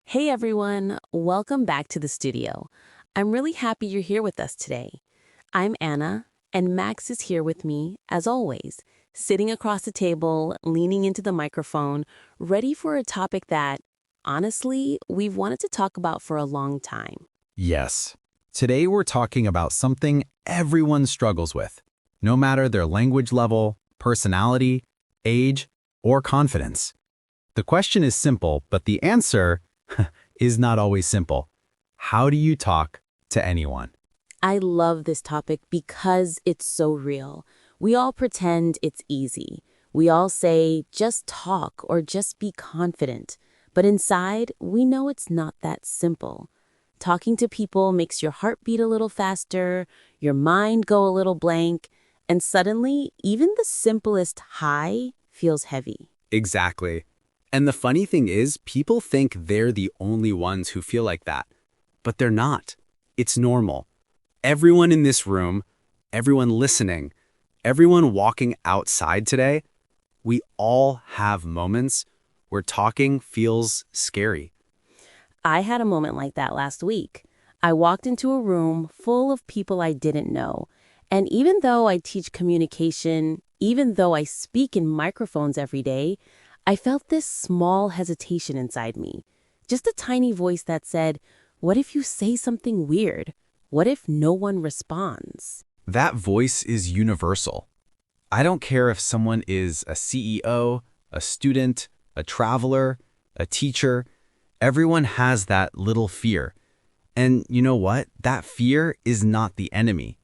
Hey everyone, welcome back to the studio. I'm really happy you're here with us today. I'm Anna, and Max is here with me, as always, sitting across the table, leaning into the microphone, ready for a topic that, honestly, we've wanted to talk about for a long time. Yes. Today we're talking about something everyone struggles with, no matter their language level, personality, age, or confidence. The question is simple, but the answer is not always simple. How do you talk to anyone? I love this topic because it's so real. We all pretend it's easy. We all say, just talk or just be confident. But inside, we know it's not that simple. Talking to people makes your heart beat a little faster, your mind go a little blank, and suddenly, even the simplest hi feels heavy. Exactly. And the funny thing is, people think they're the only ones who feel like that. But they're not. It's normal. Everyone in this room, everyone listening, everyone walking outside today, we all have moments where talking feels scary. I had a moment like that last week. I walked into a room full of people I didn't know. And even though I teach communication, even though I speak in microphones every day, I felt this small hesitation inside me. Just a tiny voice that said, what if you say something weird? What if no one responds? That voice is universal. I don't care if someone is a CEO, a student, a traveler, a teacher. Everyone has that little fear. And you know what? That fear is not the enemy.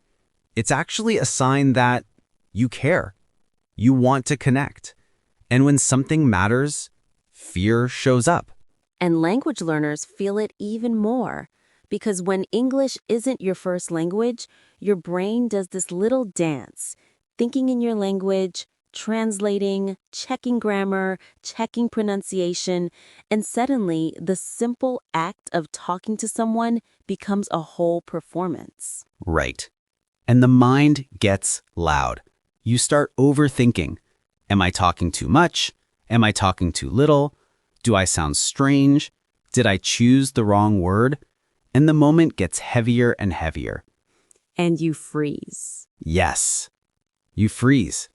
It's actually a sign that you care. You want to connect. And when something matters, fear shows up. And language learners feel it even more. Because when English isn't your first language, your brain does this little dance, thinking in your language, translating, checking grammar, checking pronunciation, and suddenly the simple act of talking to someone becomes a whole performance. Right. And the mind gets loud. You start overthinking. Am I talking too much? Am I talking too little? Do I sound strange? Did I choose the wrong word? And the moment gets heavier and heavier. And you freeze. Yes, you freeze.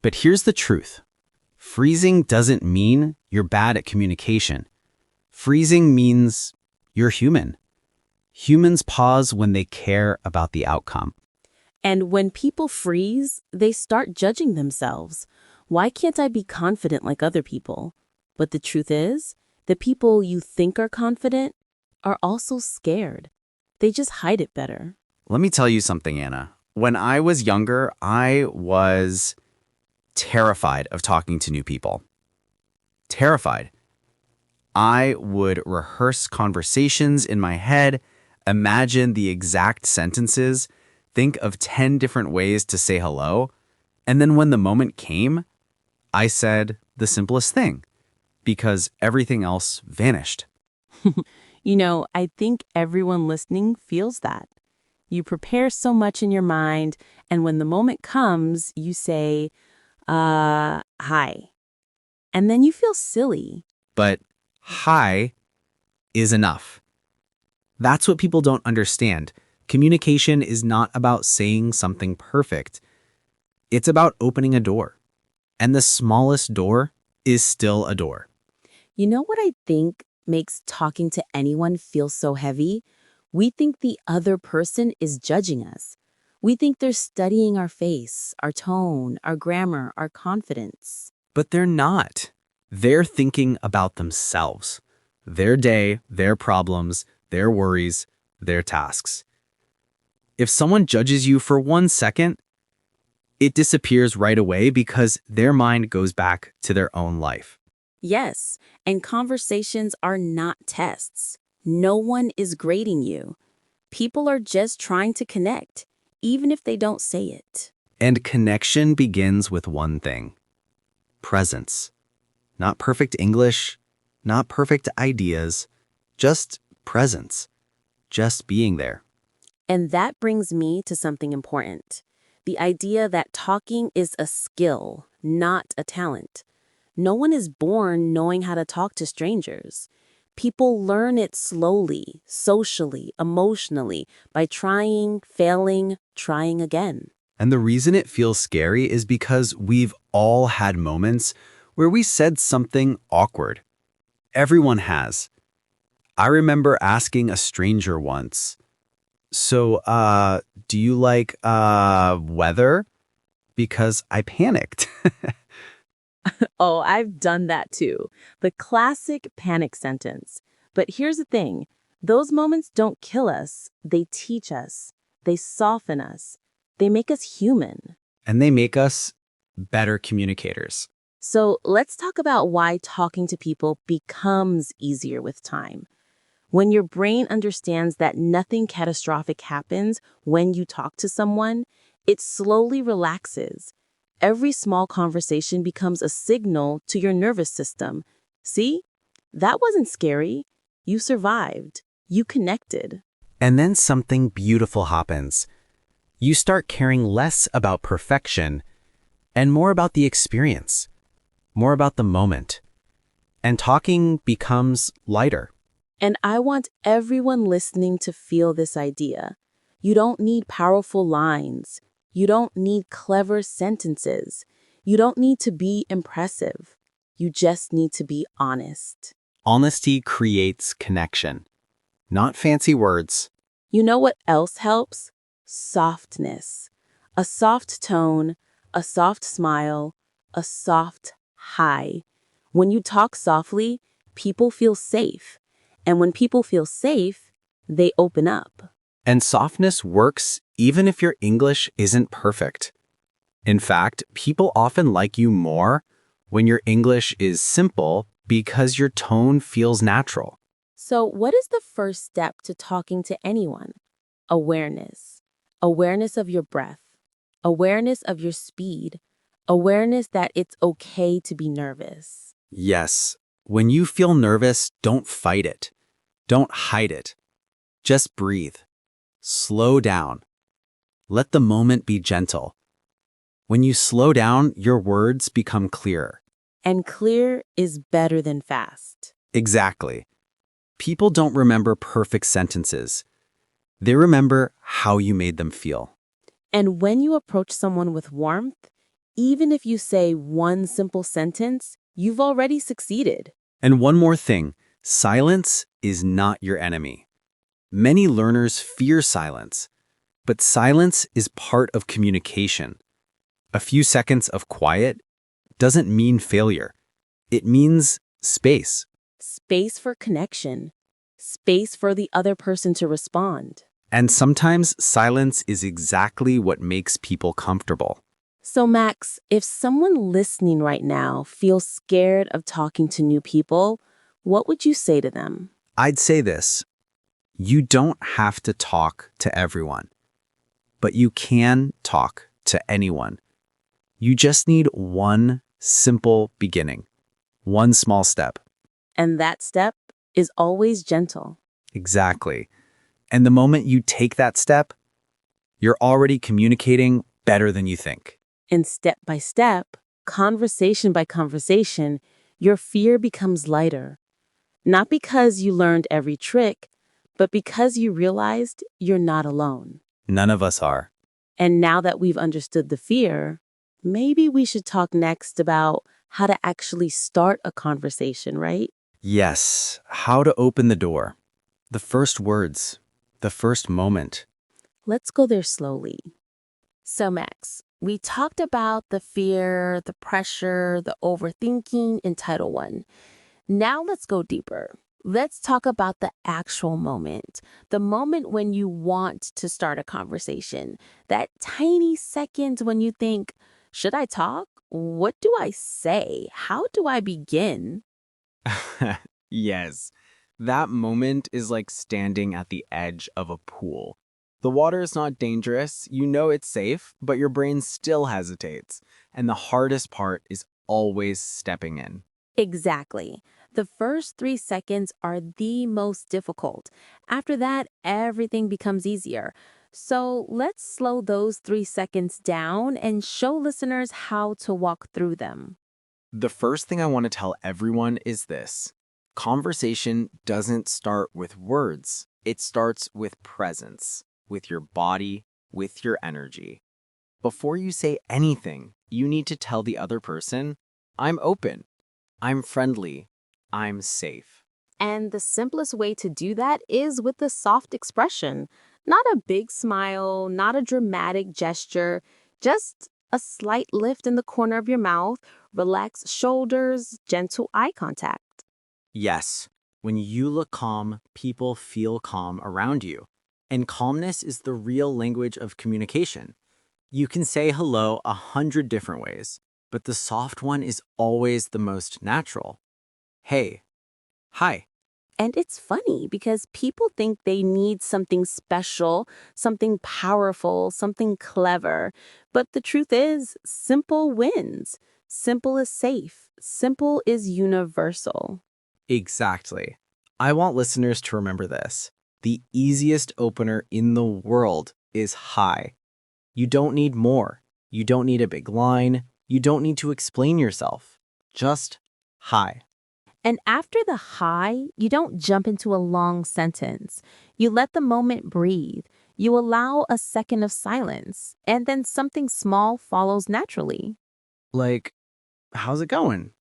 But here's the truth. Freezing doesn't mean you're bad at communication. Freezing means you're human. Humans pause when they care about the outcome. And when people freeze, they start judging themselves. Why can't I be confident like other people? But the truth is, the people you think are confident are also scared. They just hide it better. Let me tell you something, Anna. When I was younger, I was terrified of talking to new people. Terrified. I would rehearse conversations in my head, imagine the exact sentences, think of 10 different ways to say hello, and then when the moment came, I said the simplest thing, because everything else vanished. I think everyone listening feels that. You prepare so much in your mind, and when the moment comes, you say, hi. And then you feel silly. But hi is enough. That's what people don't understand. Communication is not about saying something perfect. It's about opening a door. And the smallest door is still a door. You know what I think makes talking to anyone feel so heavy? We think the other person is judging us. We think they're studying our face, our tone, our grammar, our confidence. But they're not. They're thinking about themselves, their day, their problems, their worries, their tasks. If someone judges you for 1 second, it disappears right away because their mind goes back to their own life. Yes, and conversations are not tests. No one is grading you. People are just trying to connect, even if they don't say it. And connection begins with one thing: presence. Not perfect English, not perfect ideas, just presence, just being there. And that brings me to something important. The idea that talking is a skill, not a talent. No one is born knowing how to talk to strangers. People learn it slowly, socially, emotionally, by trying, failing, trying again. And the reason it feels scary is because we've all had moments where we said something awkward. Everyone has. I remember asking a stranger once, so, do you like, weather? Because I panicked. Oh, I've done that too. The classic panic sentence. But here's the thing, those moments don't kill us, they teach us, they soften us, they make us human. And they make us better communicators. So let's talk about why talking to people becomes easier with time. When your brain understands that nothing catastrophic happens when you talk to someone, it slowly relaxes. Every small conversation becomes a signal to your nervous system. See? That wasn't scary. You survived. You connected. And then something beautiful happens. You start caring less about perfection and more about the experience, more about the moment. And talking becomes lighter. And I want everyone listening to feel this idea. You don't need powerful lines. You don't need clever sentences. You don't need to be impressive. You just need to be honest. Honesty creates connection, not fancy words. You know what else helps? Softness. A soft tone, a soft smile, a soft hi. When you talk softly, people feel safe. And when people feel safe, they open up. And softness works even if your English isn't perfect. In fact, people often like you more when your English is simple because your tone feels natural. So, what is the first step to talking to anyone? Awareness. Awareness of your breath. Awareness of your speed. Awareness that it's okay to be nervous. Yes, when you feel nervous, don't fight it. Don't hide it. Just breathe. Slow down. Let the moment be gentle. When you slow down, your words become clearer. And clear is better than fast. Exactly. People don't remember perfect sentences. They remember how you made them feel. And when you approach someone with warmth, even if you say one simple sentence, you've already succeeded. And one more thing, silence is not your enemy. Many learners fear silence, but silence is part of communication. A few seconds of quiet doesn't mean failure. It means space. Space for connection. Space for the other person to respond. And sometimes silence is exactly what makes people comfortable. So, Max, if someone listening right now feels scared of talking to new people, what would you say to them? I'd say this. You don't have to talk to everyone, but you can talk to anyone. You just need one simple beginning, one small step. And that step is always gentle. Exactly. And the moment you take that step, you're already communicating better than you think. And step by step, conversation by conversation, your fear becomes lighter. Not because you learned every trick, but because you realized you're not alone. None of us are. And now that we've understood the fear, maybe we should talk next about how to actually start a conversation, right? Yes, how to open the door. The first words, the first moment. Let's go there slowly. So, Max, we talked about the fear, the pressure, the overthinking in Title 1. Now let's go deeper. Let's talk about the actual moment, the moment when you want to start a conversation, that tiny second when you think, should I talk? What do I say? How do I begin? Yes, that moment is like standing at the edge of a pool. The water is not dangerous, you know it's safe, but your brain still hesitates. And the hardest part is always stepping in. Exactly. The first 3 seconds are the most difficult. After that, everything becomes easier. So let's slow those 3 seconds down and show listeners how to walk through them. The first thing I want to tell everyone is this. Conversation doesn't start with words. It starts with presence, with your body, with your energy. Before you say anything, you need to tell the other person, I'm open, I'm friendly, I'm safe. And the simplest way to do that is with a soft expression. Not a big smile, not a dramatic gesture, just a slight lift in the corner of your mouth, relaxed shoulders, gentle eye contact. Yes, when you look calm, people feel calm around you. And calmness is the real language of communication. You can say hello 100 different ways, but the soft one is always the most natural. Hey, hi. And it's funny because people think they need something special, something powerful, something clever. But the truth is, simple wins. Simple is safe. Simple is universal. Exactly. I want listeners to remember this. The easiest opener in the world is hi. You don't need more. You don't need a big line. You don't need to explain yourself. Just hi. And after the hi, you don't jump into a long sentence. You let the moment breathe. You allow a second of silence, and then something small follows naturally. Like, how's it going?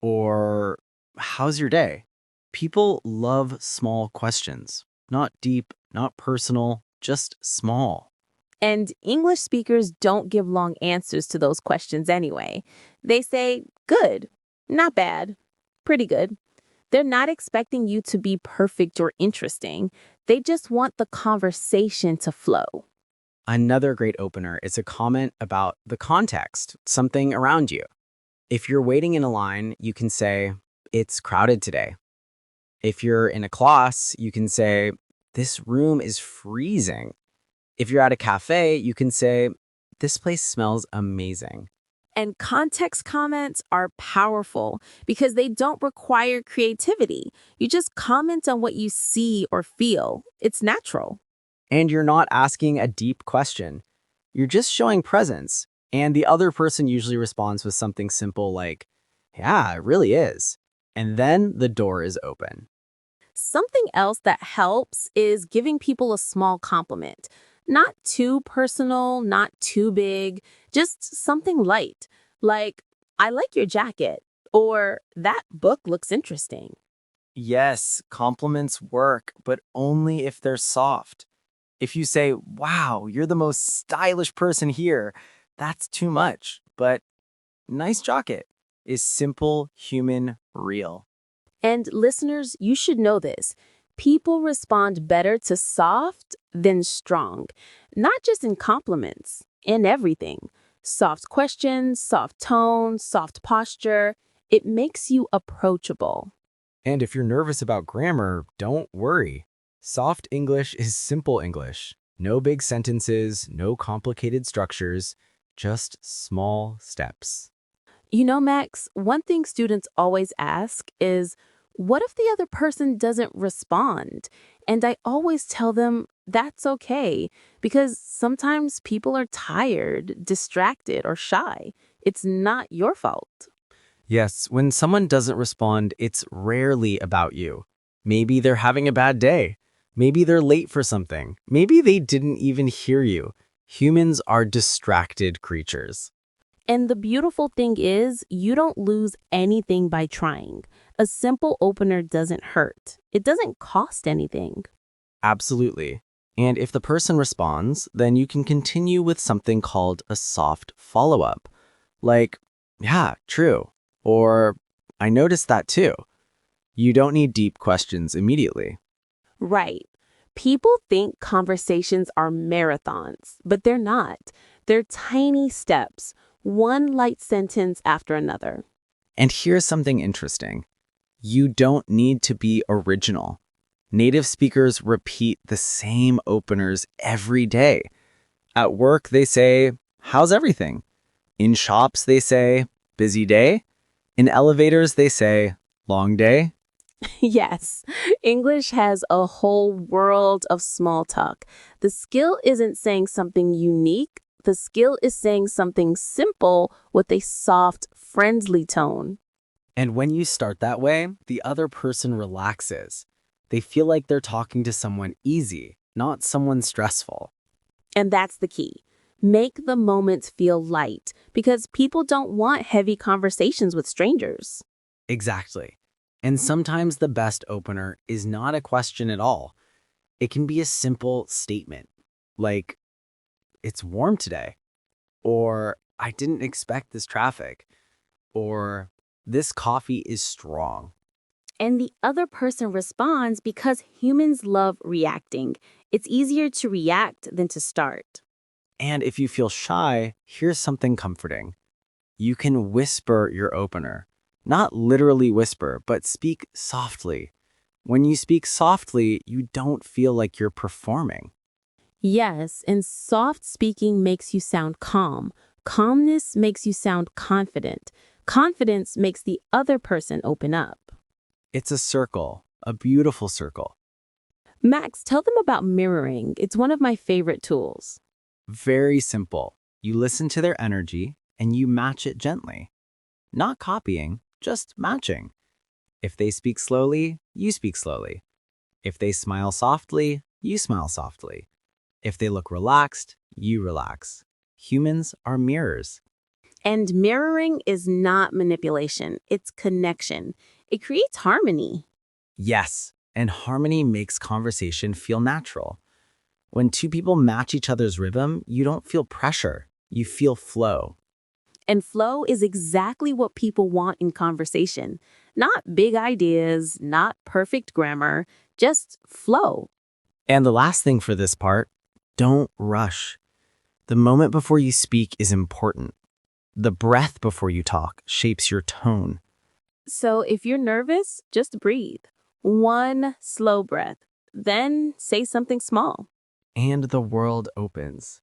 Or how's your day? People love small questions. Not deep, not personal, just small. And English speakers don't give long answers to those questions anyway. They say, good, not bad, pretty good. They're not expecting you to be perfect or interesting. They just want the conversation to flow. Another great opener is a comment about the context, something around you. If you're waiting in a line, you can say, it's crowded today. If you're in a class, you can say, this room is freezing. If you're at a cafe, you can say, this place smells amazing. And context comments are powerful because they don't require creativity. You just comment on what you see or feel. It's natural. And you're not asking a deep question. You're just showing presence. And the other person usually responds with something simple like, yeah, it really is. And then the door is open. Something else that helps is giving people a small compliment. Not too personal, not too big, just something light, like, I like your jacket, or that book looks interesting. Yes, compliments work, but only if they're soft. If you say, wow, you're the most stylish person here, that's too much. But nice jacket is simple, human, real. And listeners, you should know this. People respond better to soft than strong, not just in compliments, in everything. Soft questions, soft tone, soft posture. It makes you approachable. And if you're nervous about grammar, don't worry. Soft English is simple English. No big sentences, no complicated structures, just small steps. You know, Max, one thing students always ask is, what if the other person doesn't respond? And I always tell them that's okay, because sometimes people are tired, distracted, or shy. It's not your fault. Yes, when someone doesn't respond, it's rarely about you. Maybe they're having a bad day. Maybe they're late for something. Maybe they didn't even hear you. Humans are distracted creatures. And the beautiful thing is, you don't lose anything by trying. A simple opener doesn't hurt. It doesn't cost anything. Absolutely. And if the person responds, then you can continue with something called a soft follow-up. Like, yeah, true. Or, I noticed that too. You don't need deep questions immediately. Right. People think conversations are marathons, but they're not. They're tiny steps, one light sentence after another. And here's something interesting. You don't need to be original. Native speakers repeat the same openers every day. At work, they say, how's everything? In shops, they say, busy day. In elevators, they say, long day. Yes, English has a whole world of small talk. The skill isn't saying something unique. The skill is saying something simple with a soft, friendly tone. And when you start that way, the other person relaxes. They feel like they're talking to someone easy, not someone stressful. And that's the key. Make the moments feel light because people don't want heavy conversations with strangers. Exactly. And sometimes the best opener is not a question at all. It can be a simple statement, like, "It's warm today," or "I didn't expect this traffic," or "This coffee is strong." And the other person responds because humans love reacting. It's easier to react than to start. And if you feel shy, here's something comforting. You can whisper your opener. Not literally whisper, but speak softly. When you speak softly, you don't feel like you're performing. Yes, and soft speaking makes you sound calm. Calmness makes you sound confident. Confidence makes the other person open up. It's a circle, a beautiful circle. Max, tell them about mirroring. It's one of my favorite tools. Very simple. You listen to their energy and you match it gently. Not copying, just matching. If they speak slowly, you speak slowly. If they smile softly, you smile softly. If they look relaxed, you relax. Humans are mirrors. And mirroring is not manipulation, it's connection. It creates harmony. Yes, and harmony makes conversation feel natural. When two people match each other's rhythm, you don't feel pressure, you feel flow. And flow is exactly what people want in conversation. Not big ideas, not perfect grammar, just flow. And the last thing for this part, don't rush. The moment before you speak is important. The breath before you talk shapes your tone. So if you're nervous, just breathe. One slow breath, then say something small. And the world opens.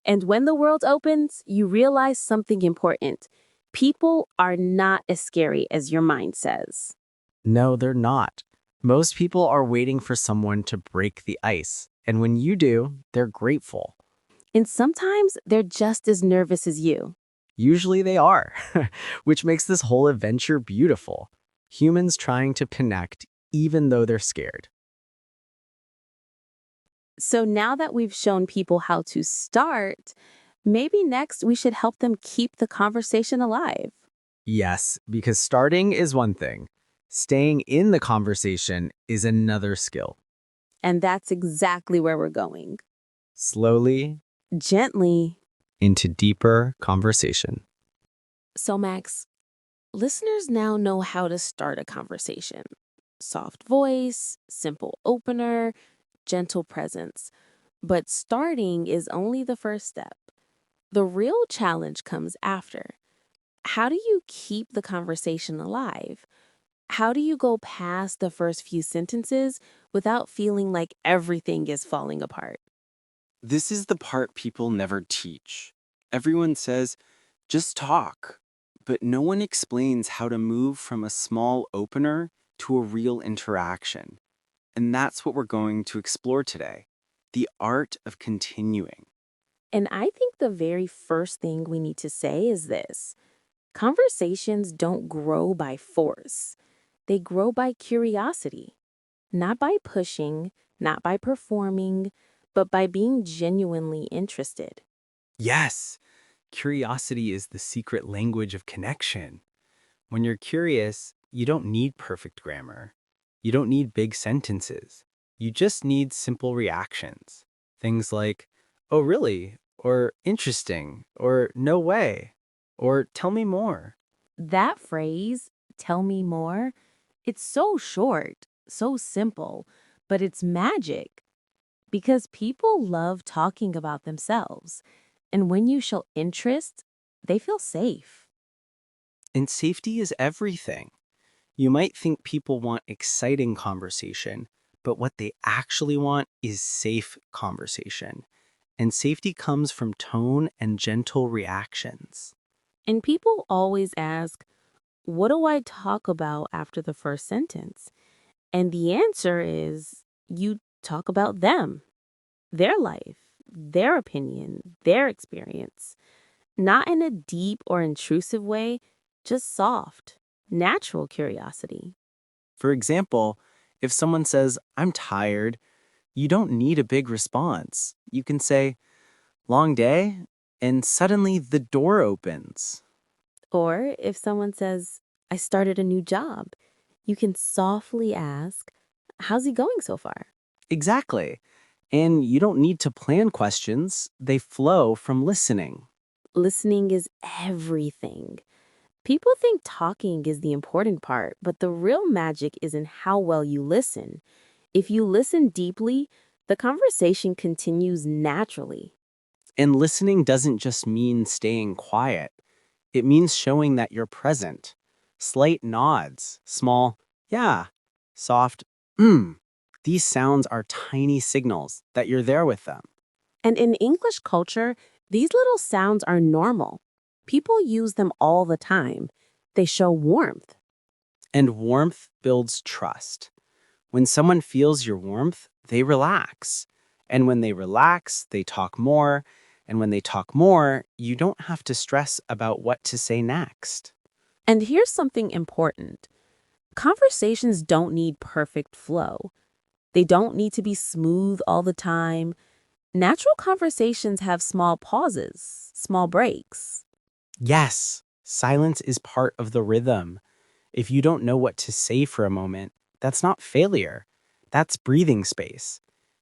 And when the world opens, you realize something important. People are not as scary as your mind says. No, they're not. Most people are waiting for someone to break the ice. And when you do, they're grateful. And sometimes they're just as nervous as you. Usually they are, which makes this whole adventure beautiful. Humans trying to connect even though they're scared. So now that we've shown people how to start, maybe next we should help them keep the conversation alive. Yes, because starting is one thing. Staying in the conversation is another skill. And that's exactly where we're going. Slowly Gently. into deeper conversation. So, Max, listeners now know how to start a conversation. Soft voice, simple opener, gentle presence. But starting is only the first step. The real challenge comes after. How do you keep the conversation alive? How do you go past the first few sentences without feeling like everything is falling apart? This is the part people never teach. Everyone says, just talk, but no one explains how to move from a small opener to a real interaction. And that's what we're going to explore today, the art of continuing. And I think the very first thing we need to say is this: conversations don't grow by force, they grow by curiosity, not by pushing, not by performing, but by being genuinely interested. Yes, curiosity is the secret language of connection. When you're curious, you don't need perfect grammar. You don't need big sentences. You just need simple reactions. Things like, "Oh, really?" or "Interesting," or "No way," or "Tell me more." That phrase, tell me more, it's so short, so simple, but it's magic because people love talking about themselves. And when you show interest, they feel safe. And safety is everything. You might think people want exciting conversation, but what they actually want is safe conversation. And safety comes from tone and gentle reactions. And people always ask, what do I talk about after the first sentence? And the answer is you talk about them, their life, their opinion, their experience. Not in a deep or intrusive way, just soft, natural curiosity. For example, if someone says, I'm tired, you don't need a big response. You can say, long day, and suddenly the door opens. Or if someone says, I started a new job, you can softly ask, how's it going so far? Exactly. And you don't need to plan questions, they flow from listening. Listening is everything. People think talking is the important part, but the real magic is in how well you listen. If you listen deeply, the conversation continues naturally. And listening doesn't just mean staying quiet, it means showing that you're present. Slight nods, small, yeah, soft, mm. These sounds are tiny signals that you're there with them. And in English culture, these little sounds are normal. People use them all the time. They show warmth. And warmth builds trust. When someone feels your warmth, they relax. And when they relax, they talk more. And when they talk more, you don't have to stress about what to say next. And here's something important. Conversations don't need perfect flow. They don't need to be smooth all the time. Natural conversations have small pauses, small breaks. Yes, silence is part of the rhythm. If you don't know what to say for a moment, that's not failure. That's breathing space.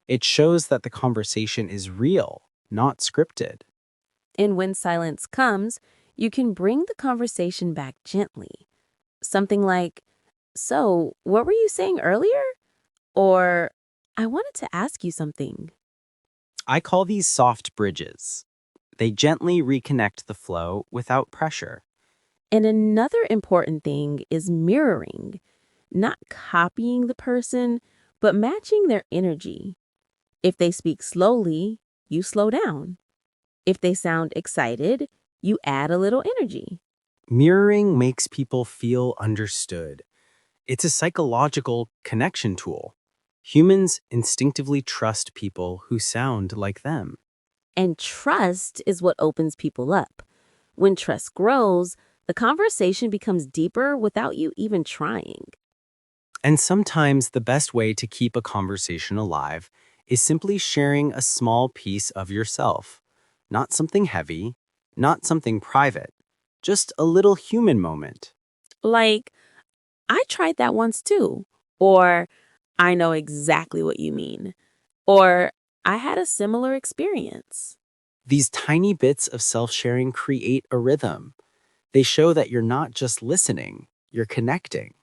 It shows that the conversation is real, not scripted. And when silence comes, you can bring the conversation back gently. Something like, so, what were you saying earlier? Or, I wanted to ask you something. I call these soft bridges. They gently reconnect the flow without pressure. And another important thing is mirroring, not copying the person, but matching their energy. If they speak slowly, you slow down. If they sound excited, you add a little energy. Mirroring makes people feel understood. It's a psychological connection tool. Humans instinctively trust people who sound like them. And trust is what opens people up. When trust grows, the conversation becomes deeper without you even trying. And sometimes the best way to keep a conversation alive is simply sharing a small piece of yourself. Not something heavy, not something private, just a little human moment. Like, I tried that once too. Or, I know exactly what you mean. Or, I had a similar experience. These tiny bits of self-sharing create a rhythm. They show that you're not just listening, you're connecting.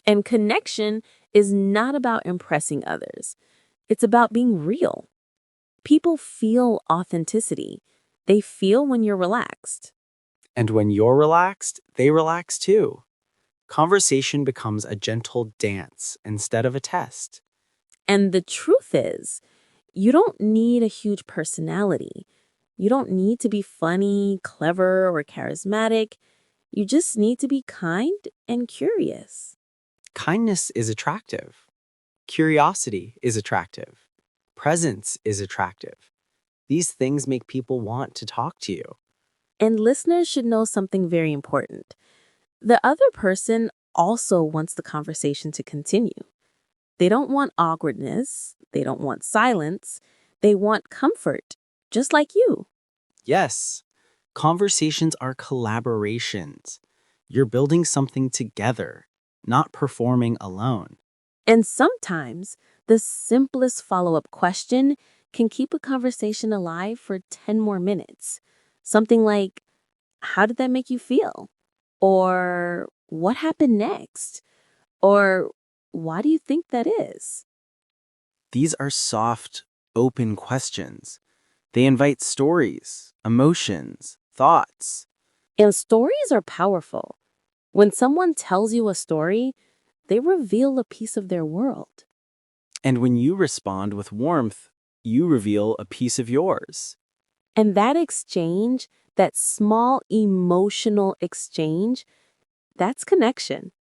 And connection is not about impressing others, it's about being real. People feel authenticity, they feel when you're relaxed. And when you're relaxed, they relax too. Conversation becomes a gentle dance instead of a test. And the truth is, you don't need a huge personality. You don't need to be funny, clever, or charismatic. You just need to be kind and curious. Kindness is attractive. Curiosity is attractive. Presence is attractive. These things make people want to talk to you. And listeners should know something very important. The other person also wants the conversation to continue. They don't want awkwardness. They don't want silence. They want comfort, just like you. Yes, conversations are collaborations. You're building something together, not performing alone. And sometimes the simplest follow-up question can keep a conversation alive for 10 more minutes. Something like, how did that make you feel? Or what happened next? Or why do you think that is? These are soft, open questions. They invite stories, emotions, thoughts. And stories are powerful. When someone tells you a story, they reveal a piece of their world. And when you respond with warmth, you reveal a piece of yours. And that exchange, that small emotional exchange, that's connection.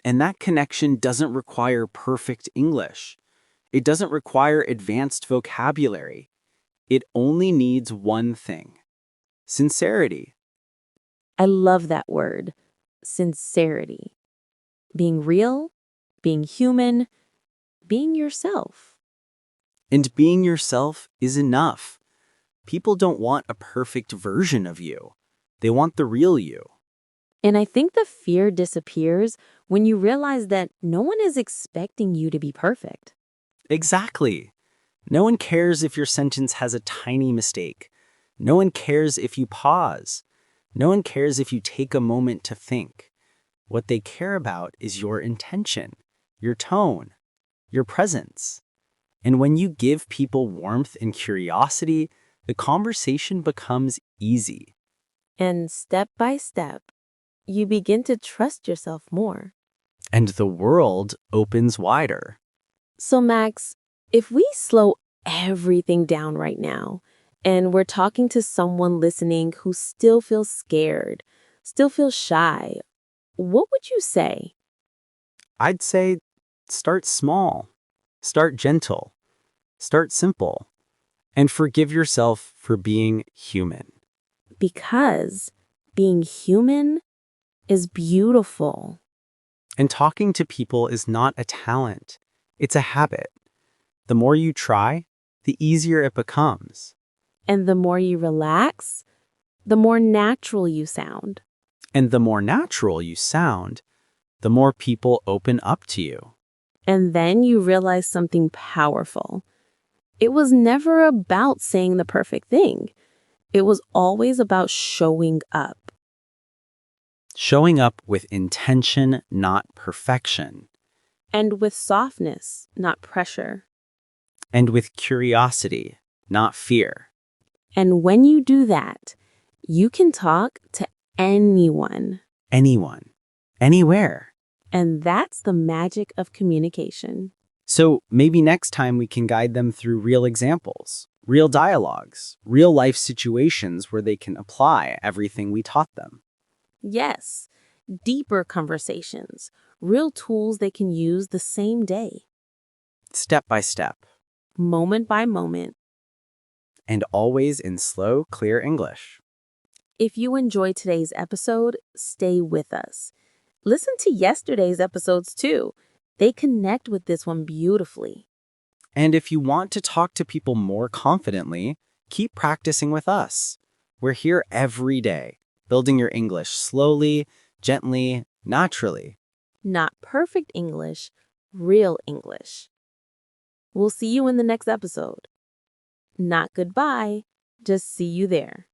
And that connection doesn't require perfect English. It doesn't require advanced vocabulary. It only needs one thing: sincerity. I love that word, sincerity. Being real, being human, being yourself. And being yourself is enough. People don't want a perfect version of you. They want the real you. And I think the fear disappears when you realize that no one is expecting you to be perfect. Exactly. No one cares if your sentence has a tiny mistake. No one cares if you pause. No one cares if you take a moment to think. What they care about is your intention, your tone, your presence. And when you give people warmth and curiosity, the conversation becomes easy. And step by step, you begin to trust yourself more. And the world opens wider. So, Max, if we slow everything down right now and we're talking to someone listening who still feels scared, still feels shy, what would you say? I'd say start small, start gentle, start simple, and forgive yourself for being human. Because being human is beautiful. And talking to people is not a talent, it's a habit. The more you try, the easier it becomes. And the more you relax, the more natural you sound. And the more natural you sound, the more people open up to you. And then you realize something powerful. It was never about saying the perfect thing. It was always about showing up. Showing up with intention, not perfection. And with softness, not pressure. And with curiosity, not fear. And when you do that, you can talk to anyone. Anyone, anywhere. And that's the magic of communication. So maybe next time we can guide them through real examples, real dialogues, real life situations where they can apply everything we taught them. Yes, deeper conversations, real tools they can use the same day, Step by step. moment by moment. And always in slow, clear English. If you enjoyed today's episode, stay with us. Listen to yesterday's episodes too. They connect with this one beautifully. And if you want to talk to people more confidently, keep practicing with us. We're here every day, building your English slowly, gently, naturally. Not perfect English, real English. We'll see you in the next episode. Not goodbye, just see you there.